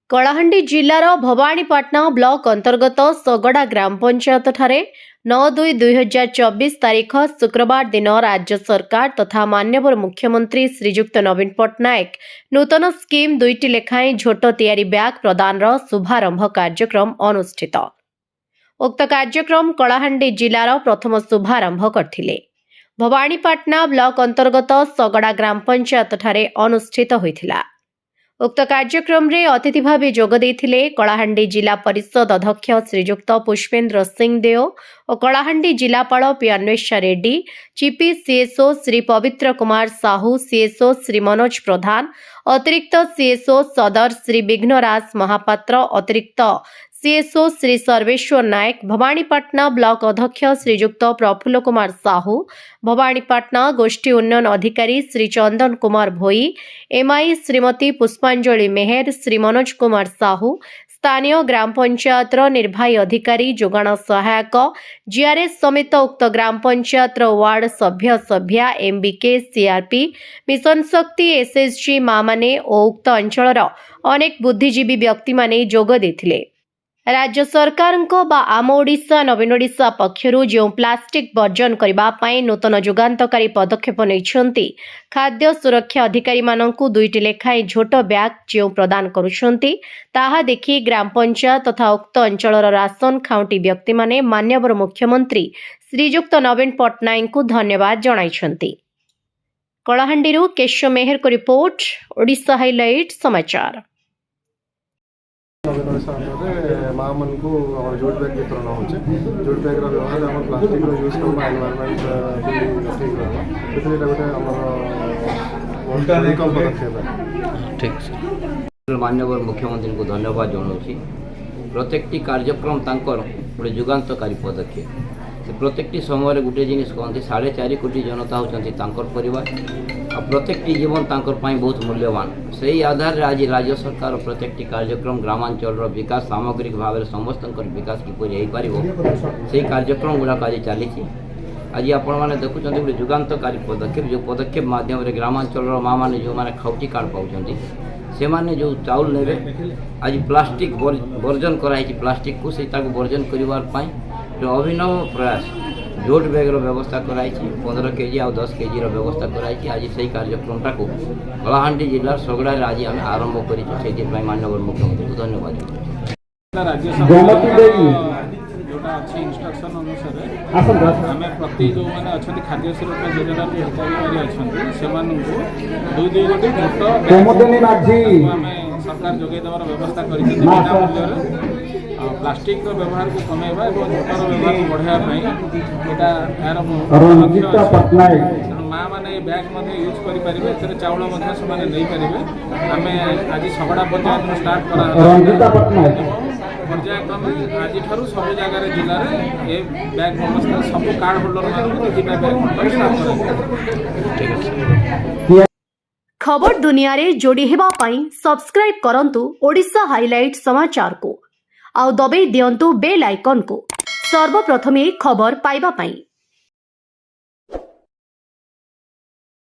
Kalahandi जिल्लार Bhawanipatna block अंतर्गत सगड़ा ग्राम पंचायत ठारे 9/2/2024 तारीख शुक्रवार दिन राज्य सरकार तथा माननीय मुख्यमंत्री श्रीजुक्त नवीन पट्टनायक नूतन स्कीम 2टी लेखाएं झोट तैयारी बैग प्रदान शुभारंभ कार्यक्रम अनुष्ठित। उक्त कार्यक्रम कलाहांडी जिल्लार प्रथम शुभारंभ करथिले। भवानीपाटना ब्लॉक अंतर्गत सगड़ा ग्राम पंचायत ठारे अनुष्ठित होइथिला। उक्त कार्यक्रम रे अतिथि भावे जोग देथिले कलाहांडी जिला परिषद अध्यक्ष श्रीजुक्त पुष्पेन्द्र सिंह देओ और कलाहांडी जिलापाल पी अन्वेषा रेड्डी, चिपी सीएसओ श्री पवित्र कुमार साहू, सीएसओ श्री मनोज प्रधान, अतिरिक्त सीएसओ सदर श्री विघ्नराज महापात्र, अतिरिक्त सीएसओ श्री सर्वेश्वर नायक, भवानीपाटना ब्लॉक अध्यक्ष श्रीजुक्त प्रफुल्ल कुमार साहू, भवानीपाटना गोष्ठी उन्नयन अधिकारी श्री चंदन कुमार भोई, एमआई श्रीमती पुष्पांजलि मेहर, श्री मनोज कुमार साहू, स्थानीय ग्राम पंचायत निर्वाही अधिकारी, जोगाण सहायक, जीआरएस समेत उक्त ग्राम पंचायत वार्ड सभ्य सभ्या, एमबीके, सीआरपी, मिशन शक्ति, एसएसजी माँ माने और उक्त अंचल अनेक बुद्धिजीवी व्यक्ति माने जोग देथिले। राज्य सरकार आम ओडिशा नवीन ओडिशा पक्षरु जो प्लास्टिक वर्जन करने नूतन जुगान्तकारी पदक्षेप नहीं खाद्य सुरक्षा अधिकारी मानकु 2टी लेखाएं झोट बैग जो प्रदान करुछंती ताहा देखि ग्राम पंचायत तथा उक्त अंचलर राशन खाउटी व्यक्ति माने माननीय मुख्यमंत्री श्रीजुक्त नवीन पट्टनायक को धन्यवाद जणाइछंती। कलाहांडीरू केशव मेहर को रिपोर्ट, ओडिशा हाइलाइट समाचार। माँ मन को जूट बैग वितरण हो जूट बैग व्यवहार आम प्लास्टिक यूज करवा एनवायरमेंट ठीक रहा ठीक माननीय मुख्यमंत्री को धन्यवाद जनाऊँगी। प्रत्येक कार्यक्रम गोटे जुगान्तकारी पदक्षेप प्रत्येक समय गोटे जिनिस कहते 4.5 कोटी जनता होती परिवार आ प्रत्येक जीवन बहुत मूल्यवान से ही आधार आज राज्य सरकार प्रत्येक कार्यक्रम ग्रामांचल विकास सामग्रिक भाव में समस्त विकास किपरि से कार्यक्रम गुड़ाक आज चली आज आपण मैंने देखुं गोटे जुगान्तकारी पदक्षेप जो पदक्षेप माध्यम ग्रामांचल माँ मैंने जो मैंने खाउटी कार्ड पाँच से माने जो चाउल ने आज प्लास्टिक वर्जन कराई प्लास्टिक को वर्जन करने जो अभिनव प्रयास जोट बैग व्यवस्था कराई 15 केजी और 10 केजी व्यवस्था कराई आज से कार्यक्रमटा को कलाहांडी जिलार सगड़ा आज आम आरंभ कर माननीय मुख्यमंत्री को धन्यवाद। राज्य सरकार जोटा अच्छी इंस्ट्रक्शन अनुसार आम प्रति जो मैंने अच्छा खाद्य सुरक्षा योजना हिताधिकारी अच्छा से 2 गोटी झोट आम सरकार जोगे देवार व्यवस्था कर प्लास्टिक व्यवहार को कमेवा और झोटर व्यवहार को बढ़ावाई यार माँ मैंने बैग यूज करेंगे ए चाउल नहीं पारे आम आज सगड़ा पंचायत स्टार्ट कर पर्यायक्रमे आज सब जगह जिले में ये बैग व्यवस्था सब कार्ड होल्डर बैग। खबर दुनिया रे जोड़ी हेबा पाई सब्सक्राइब करंतु ओडिशा हाइलाइट समाचार को आउ दबे दियंतु बेल आइकन को सर्वप्रथमे खबर पाइबा पाई।